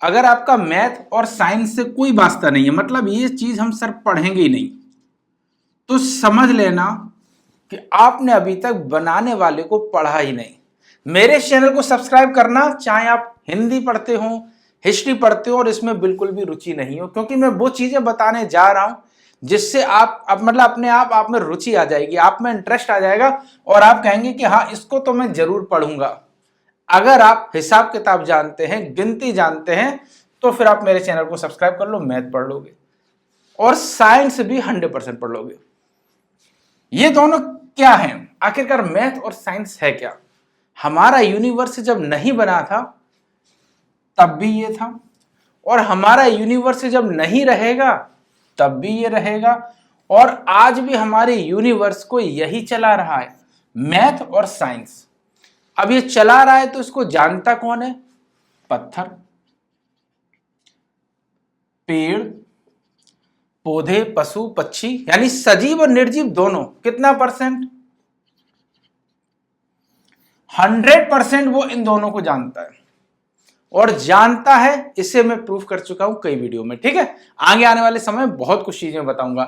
अगर आपका मैथ और साइंस से कोई वास्ता नहीं है, मतलब ये चीज हम सर पढ़ेंगे ही नहीं, तो समझ लेना कि आपने अभी तक बनाने वाले को पढ़ा ही नहीं। मेरे चैनल को सब्सक्राइब करना, चाहे आप हिंदी पढ़ते हो, हिस्ट्री पढ़ते हो और इसमें बिल्कुल भी रुचि नहीं हो, क्योंकि मैं वो चीजें बताने जा रहा हूं जिससे आप मतलब अपने आप में रुचि आ जाएगी, आप में इंटरेस्ट आ जाएगा और आप कहेंगे कि हाँ इसको तो मैं जरूर पढ़ूंगा। अगर आप हिसाब किताब जानते हैं, गिनती जानते हैं, तो फिर आप मेरे चैनल को सब्सक्राइब कर लो, मैथ पढ़ लोगे और साइंस भी 100% पढ़ लोगे। ये दोनों क्या है आखिरकार? मैथ और साइंस है क्या? हमारा यूनिवर्स जब नहीं बना था तब भी ये था, और हमारा यूनिवर्स जब नहीं रहेगा तब भी ये रहेगा, और आज भी हमारे यूनिवर्स को यही चला रहा है, मैथ और साइंस। अब ये चला रहा है तो इसको जानता कौन है? पत्थर, पेड़ पौधे, पशु पक्षी, यानी सजीव और निर्जीव दोनों। कितना परसेंट? 100% वो इन दोनों को जानता है, और जानता है इसे मैं प्रूफ कर चुका हूं कई वीडियो में। ठीक है, आगे आने वाले समय में बहुत कुछ चीजें बताऊंगा।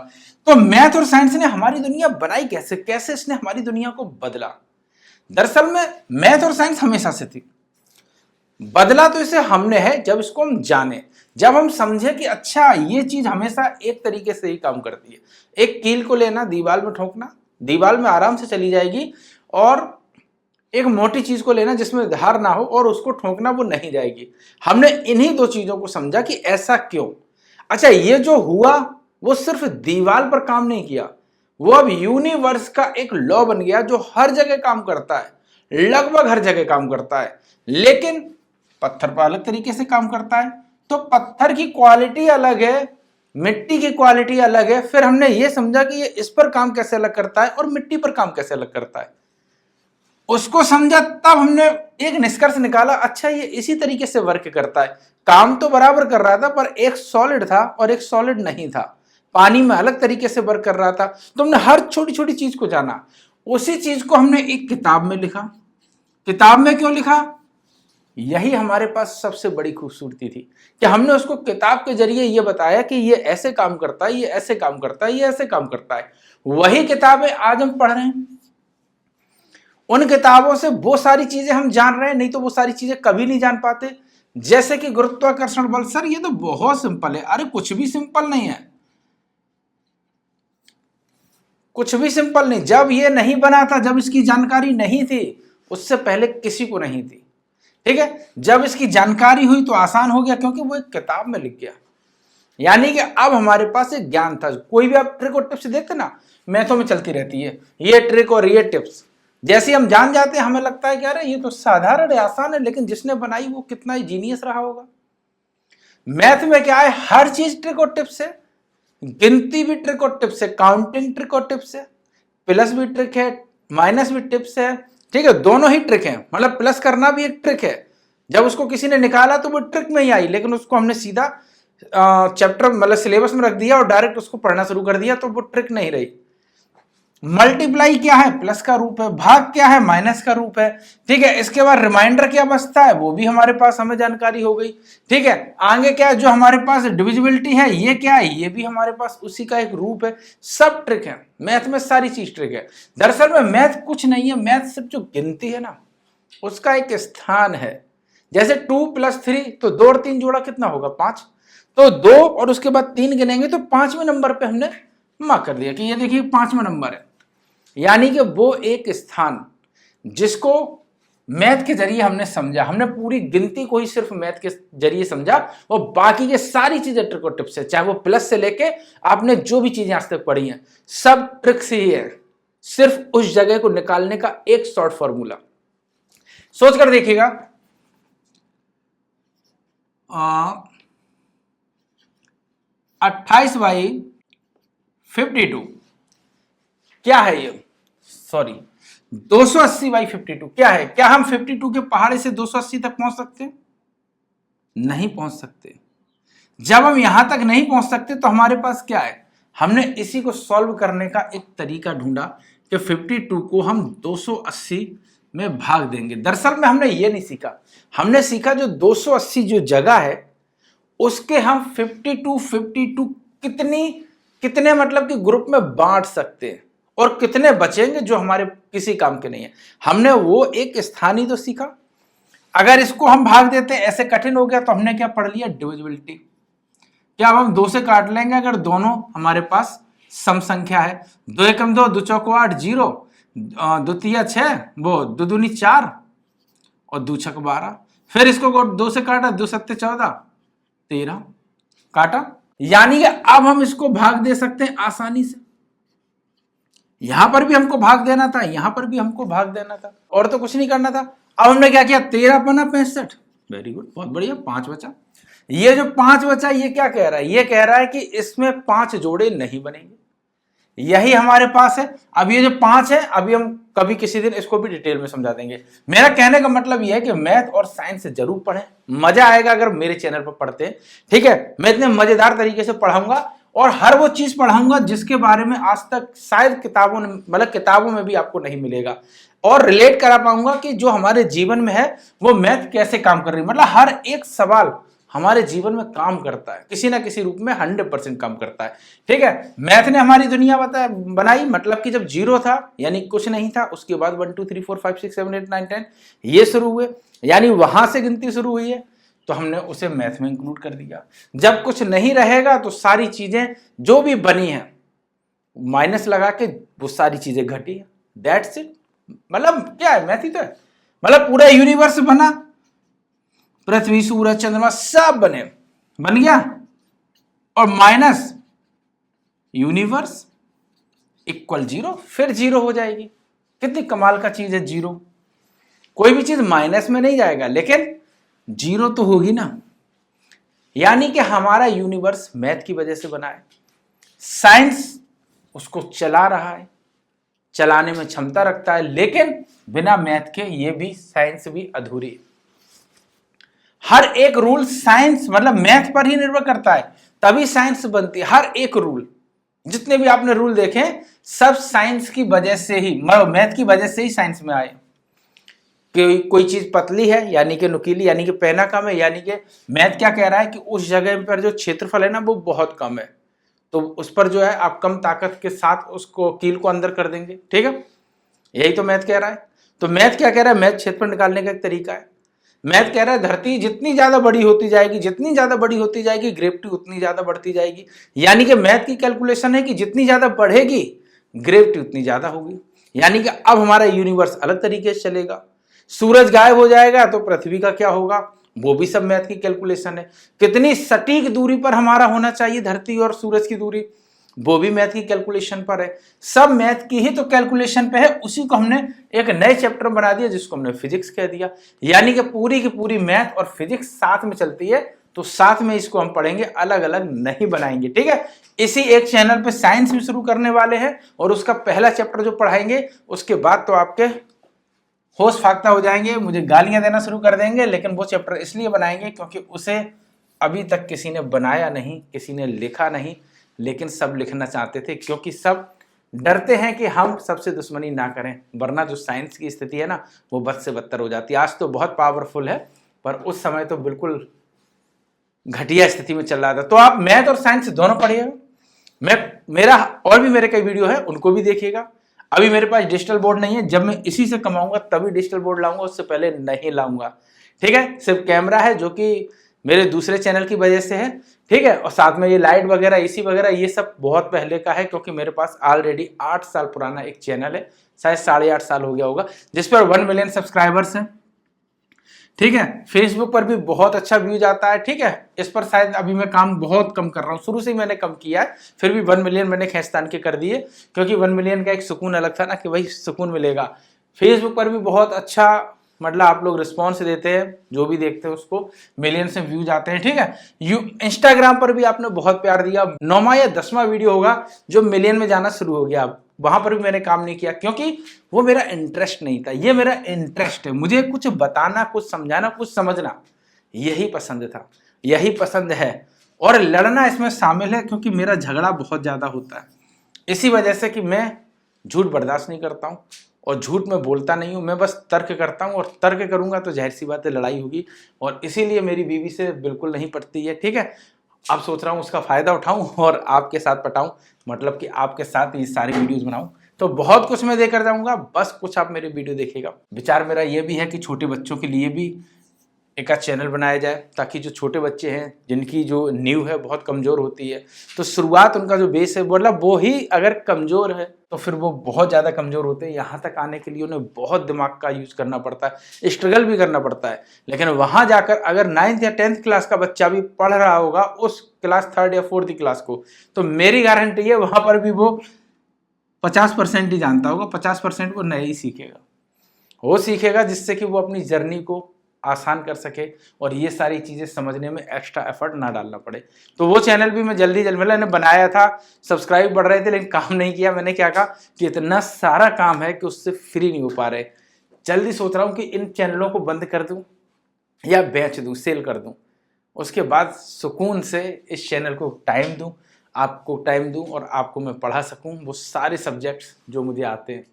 तो मैथ और साइंस ने हमारी दुनिया बनाई कैसे, कैसे इसने हमारी दुनिया को बदला? दरअसल में मैथ और साइंस हमेशा से थी, बदला तो इसे हमने है जब इसको हम जाने, जब हम समझे कि अच्छा ये चीज हमेशा एक तरीके से ही काम करती है। एक कील को लेना, दीवार में ठोकना, दीवार में आराम से चली जाएगी, और एक मोटी चीज को लेना जिसमें धार ना हो और उसको ठोकना, वो नहीं जाएगी। हमने इन्हीं दो चीजों को समझा कि ऐसा क्यों। अच्छा, ये जो हुआ वो सिर्फ दीवार पर काम नहीं किया, वो अब यूनिवर्स का एक लॉ बन गया जो हर जगह काम करता है, लगभग हर जगह काम करता है, लेकिन पत्थर पर अलग तरीके से काम करता है। तो पत्थर की क्वालिटी अलग है, मिट्टी की क्वालिटी अलग है। फिर हमने ये समझा कि ये इस पर काम कैसे अलग करता है और मिट्टी पर काम कैसे अलग करता है, उसको समझा, तब हमने एक निष्कर्ष निकाला, अच्छा ये इसी तरीके से वर्क करता है। काम तो बराबर कर रहा था, पर एक सॉलिड था और एक सॉलिड नहीं था, पानी में अलग तरीके से वर्क कर रहा था। तो हमने हर छोटी छोटी चीज को जाना, उसी चीज को हमने एक किताब में लिखा। किताब में क्यों लिखा? यही हमारे पास सबसे बड़ी खूबसूरती थी कि हमने उसको किताब के जरिए ये बताया कि ये ऐसे काम करता है, ये ऐसे काम करता है, ये ऐसे काम करता है। वही किताबें आज हम पढ़ रहे हैं, उन किताबों से वो सारी चीजें हम जान रहे हैं, नहीं तो वो सारी चीजें कभी नहीं जान पाते। जैसे कि गुरुत्वाकर्षण बल। सर ये तो बहुत सिंपल है। अरे कुछ भी सिंपल नहीं है, कुछ भी सिंपल नहीं। जब ये नहीं बना था, जब इसकी जानकारी नहीं थी, उससे पहले किसी को नहीं थी। ठीक है, जब इसकी जानकारी हुई तो आसान हो गया, क्योंकि वो एक किताब में लिख गया। यानी कि अब हमारे पास एक ज्ञान था। कोई भी आप ट्रिक और टिप्स देखते ना, मैथों में चलती रहती है ये ट्रिक और ये टिप्स। जैसे हम जान जाते हैं, हमें लगता है कि अरे ये तो साधारण है, आसान है, लेकिन जिसने बनाई वो कितना ही जीनियस रहा होगा। मैथ में क्या है, हर चीज ट्रिक और टिप्स है। गिनती भी ट्रिक और टिप्स है, काउंटिंग ट्रिक और टिप्स है, प्लस भी ट्रिक है, माइनस भी टिप्स है। ठीक है, दोनों ही ट्रिक है। मतलब प्लस करना भी एक ट्रिक है। जब उसको किसी ने निकाला तो वो ट्रिक में ही आई, लेकिन उसको हमने सीधा चैप्टर मतलब सिलेबस में रख दिया और डायरेक्ट उसको पढ़ना शुरू कर दिया, तो वो ट्रिक नहीं रही। मल्टीप्लाई क्या है? प्लस का रूप है। भाग क्या है? माइनस का रूप है। ठीक है, इसके बाद रिमाइंडर क्या बचता है, वो भी हमारे पास हमें जानकारी हो गई। ठीक है, आगे क्या है, जो हमारे पास डिविजिबिलिटी है, ये क्या है, ये भी हमारे पास उसी का एक रूप है। सब ट्रिक है मैथ में, सारी चीज ट्रिक है। दरअसल में मैथ कुछ नहीं है, मैथ सिर्फ जो गिनती है ना, उसका एक स्थान है। जैसे 2 + 3, तो 2 और 3 जोड़ा कितना होगा? 5। तो 2 और उसके बाद 3 गिनेंगे तो 5वें नंबर पे हमने मार्क कर दिया कि ये देखिए 5वां नंबर है। यानी कि वो एक स्थान जिसको मैथ के जरिए हमने समझा। हमने पूरी गिनती को ही सिर्फ मैथ के जरिए समझा, और बाकी के सारी चीजें ट्रिक और टिप्स है। चाहे वो प्लस से लेके आपने जो भी चीजें आज तक पढ़ी हैं, सब ट्रिक्स ही है। सिर्फ उस जगह को निकालने का एक शॉर्ट फॉर्मूला। सोच कर देखिएगा, 28/52 क्या है ये? सॉरी, 280/52 क्या है? क्या हम 52 के पहाड़े से 280 तक पहुंच सकते हैं? नहीं पहुंच सकते। जब हम यहां तक नहीं पहुंच सकते तो हमारे पास क्या है? हमने इसी को सॉल्व करने का एक तरीका ढूंढा कि 52 को हम 280 में भाग देंगे। दरअसल में हमने ये नहीं सीखा, हमने सीखा जो 280 जो जगह है उसके हम 52 कितने मतलब कि ग्रुप में बांट सकते हैं और कितने बचेंगे जो हमारे किसी काम के नहीं है। हमने वो एक स्थान ही तो सीखा। अगर इसको हम भाग देते ऐसे कठिन हो गया तो हमने क्या पढ़ लिया, डिविजिबिलिटी। क्या अब हम 2 से काट लेंगे अगर दोनों हमारे पास सम संख्या है। 2 एकम 2, 2 चौको 8, 0, 2 तिया 6, वो 2 दूनी 4 और 2 छक 12। फिर इसको 2 से काटा, 2 सत्ते 14, 13 काटा। यानी कि अब हम इसको भाग दे सकते हैं आसानी से। यहां पर भी हमको भाग देना था, यहां पर भी हमको भाग देना था, और तो कुछ नहीं करना था। अब हमने क्या किया, 13 पना 65। वेरी गुड, बहुत बढ़िया, 5 बचा। ये जो 5 बचा ये क्या कह रहा है, ये कह रहा है कि इसमें 5 जोड़े नहीं बनेंगे, यही हमारे पास है। अब ये जो 5 है, अभी हम कभी किसी दिन इसको भी डिटेल में समझा देंगे। मेरा कहने का मतलब यह है कि मैथ और साइंस जरूर पढ़ें, मजा आएगा अगर मेरे चैनल पर पढ़ते हैं। ठीक है, मैं इतने मजेदार तरीके से पढ़ाऊंगा और हर वो चीज पढ़ाऊंगा जिसके बारे में आज तक शायद किताबों में भी आपको नहीं मिलेगा, और रिलेट करा पाऊंगा कि जो हमारे जीवन में है वो मैथ कैसे काम कर रही है। मतलब हर एक सवाल हमारे जीवन में काम करता है, किसी ना किसी रूप में 100% काम करता है। ठीक है, मैथ ने हमारी दुनिया बनाई, मतलब कि जब 0 था यानी कुछ नहीं था, उसके बाद 1 2 3 4 5 6 7 8 9 10 ये शुरू हुए, यानी वहां से गिनती शुरू हुई है, तो हमने उसे मैथ में इंक्लूड कर दिया। जब कुछ नहीं रहेगा तो सारी चीजें जो भी बनी है माइनस लगा के वो सारी चीजें घटी है, दैट्स इट। मतलब क्या है, मैथ ही तो है। मतलब पूरा यूनिवर्स बना, पृथ्वी सूरज चंद्रमा सब बन गया, और माइनस यूनिवर्स इक्वल 0, फिर 0 हो जाएगी। कितनी कमाल का चीज है 0। कोई भी चीज माइनस में नहीं जाएगा लेकिन 0 तो होगी ना। यानी कि हमारा यूनिवर्स मैथ की वजह से बना है, साइंस उसको चला रहा है, चलाने में क्षमता रखता है, लेकिन बिना मैथ के ये भी साइंस भी अधूरी है। हर एक रूल साइंस मतलब मैथ पर ही निर्भर करता है, तभी साइंस बनती है। हर एक रूल, जितने भी आपने रूल देखे सब साइंस की वजह से ही, मतलब मैथ की वजह से ही साइंस में आए। कोई चीज पतली है यानी कि नुकीली, यानी कि पैना कम है, यानी कि मैथ क्या कह रहा है कि उस जगह पर जो क्षेत्रफल है ना वो बहुत कम है, तो उस पर जो है आप कम ताकत के साथ उसको कील को अंदर कर देंगे। ठीक है, यही तो मैथ कह रहा है। तो मैथ क्या कह रहा है, मैथ क्षेत्रफल निकालने का एक तरीका है। मैथ कह रहा है धरती जितनी ज्यादा बड़ी होती जाएगी, जितनी ज्यादा बड़ी होती जाएगी ग्रेविटी उतनी ज्यादा बढ़ती जाएगी। यानी कि मैथ की कैलकुलेशन है कि जितनी ज्यादा बढ़ेगी ग्रेविटी उतनी ज्यादा होगी। यानी कि अब हमारा यूनिवर्स अलग तरीके से चलेगा। सूरज गायब हो जाएगा तो पृथ्वी का क्या होगा, वो भी सब मैथ की कैलकुलेशन है। कितनी सटीक दूरी पर हमारा होना चाहिए धरती और सूरज की दूरी, वो भी मैथ की कैलकुलेशन पर है। सब मैथ की ही तो कैलकुलेशन पे है, उसी को हमने एक नए चैप्टर बना दिया जिसको हमने फिजिक्स कह दिया। यानी कि पूरी की पूरी मैथ और फिजिक्स साथ में चलती है, तो साथ में इसको हम पढ़ेंगे, अलग अलग नहीं बनाएंगे। ठीक है, इसी एक चैनल पे साइंस भी शुरू करने वाले हैं और उसका पहला चैप्टर जो पढ़ाएंगे उसके बाद तो आपके होश फाख्ता हो जाएंगे, मुझे गालियां देना शुरू कर देंगे। लेकिन वो चैप्टर इसलिए बनाएंगे क्योंकि उसे अभी तक किसी ने बनाया नहीं, किसी ने लिखा नहीं, लेकिन सब लिखना चाहते थे क्योंकि सब डरते हैं कि हम सबसे दुश्मनी ना करें, वरना जो साइंस की स्थिति है ना वो बद से बदतर हो जाती है। आज तो बहुत पावरफुल है पर उस समय तो बिल्कुल घटिया स्थिति में चल रहा था। तो आप मैथ और साइंस दोनों पढ़िएगा। मेरा और भी मेरे कई वीडियो है उनको भी देखिएगा। अभी मेरे पास डिजिटल बोर्ड नहीं है, जब मैं इसी से कमाऊंगा तभी डिजिटल बोर्ड लाऊंगा, उससे पहले नहीं लाऊंगा। ठीक है, सिर्फ कैमरा है जो कि मेरे दूसरे चैनल की वजह से है। ठीक है, और साथ में ये लाइट वगैरह एसी वगैरह ये सब बहुत पहले का है, क्योंकि मेरे पास ऑलरेडी 8 साल पुराना एक चैनल है, शायद 8.5 साल हो गया होगा, जिस पर 1 मिलियन सब्सक्राइबर्स हैं। ठीक है, फेसबुक पर भी बहुत अच्छा व्यूज आता है। ठीक है, इस पर शायद अभी मैं काम बहुत कम कर रहा हूँ, शुरू से ही मैंने कम किया है, फिर भी 1 मिलियन मैंने खींचतान के कर दिए, क्योंकि 1 मिलियन का एक सुकून अलग था ना, कि वही सुकून मिलेगा। फेसबुक पर भी बहुत अच्छा मतलब आप लोग रिस्पॉन्स देते हैं, जो भी देखते हैं उसको मिलियन से व्यूज आते हैं। ठीक है, इंस्टाग्राम पर भी आपने बहुत प्यार दिया, 9वां या 10वां वीडियो होगा जो मिलियन में जाना शुरू हो गया। अब वहां पर भी मैंने काम नहीं किया क्योंकि वो मेरा इंटरेस्ट नहीं था। ये मेरा इंटरेस्ट है, मुझे कुछ बताना, कुछ समझाना, कुछ समझना, यही पसंद था, यही पसंद है, और लड़ना इसमें शामिल है क्योंकि मेरा झगड़ा बहुत ज्यादा होता है। इसी वजह से कि मैं झूठ बर्दाश्त नहीं करता हूँ और झूठ मैं बोलता नहीं हूँ, मैं बस तर्क करता हूँ, और तर्क करूंगा तो जाहिर सी बात है लड़ाई होगी, और इसीलिए मेरी बीवी से बिल्कुल नहीं पटती है, ठीक है। अब सोच रहा हूँ उसका फायदा उठाऊं और आपके साथ पटाऊं, मतलब कि आपके साथ ये सारी वीडियोस बनाऊं। तो बहुत कुछ मैं देकर जाऊंगा, बस कुछ आप मेरे वीडियो देखिएगा। विचार मेरा ये भी है कि छोटे बच्चों के लिए भी एक आध चैनल बनाया जाए, ताकि जो छोटे बच्चे हैं जिनकी जो नींव है बहुत कमज़ोर होती है, तो शुरुआत उनका जो बेस है मतलब वो ही अगर कमज़ोर है तो फिर वो बहुत ज़्यादा कमज़ोर होते हैं। यहाँ तक आने के लिए उन्हें बहुत दिमाग का यूज़ करना पड़ता है, स्ट्रगल भी करना पड़ता है। लेकिन वहाँ जाकर अगर 9th या 10th क्लास का बच्चा भी पढ़ रहा होगा उस क्लास 3rd या 4th क्लास को, तो मेरी गारंटी है वहाँ पर भी वो 50% ही जानता होगा, 50% वो नहीं सीखेगा। वो सीखेगा जिससे कि वो अपनी जर्नी को आसान कर सके और ये सारी चीज़ें समझने में एक्स्ट्रा एफर्ट ना डालना पड़े। तो वो चैनल भी मैं जल्दी मैंने बनाया था, सब्सक्राइब बढ़ रहे थे लेकिन काम नहीं किया। मैंने क्या कहा कि इतना सारा काम है कि उससे फ्री नहीं हो पा रहे। जल्दी सोच रहा हूँ कि इन चैनलों को बंद कर दूँ या बेच दूँ, सेल कर दूँ, उसके बाद सुकून से इस चैनल को टाइम दूँ, आपको टाइम दूँ और आपको मैं पढ़ा सकूँ वो सारे सब्जेक्ट्स जो मुझे आते हैं।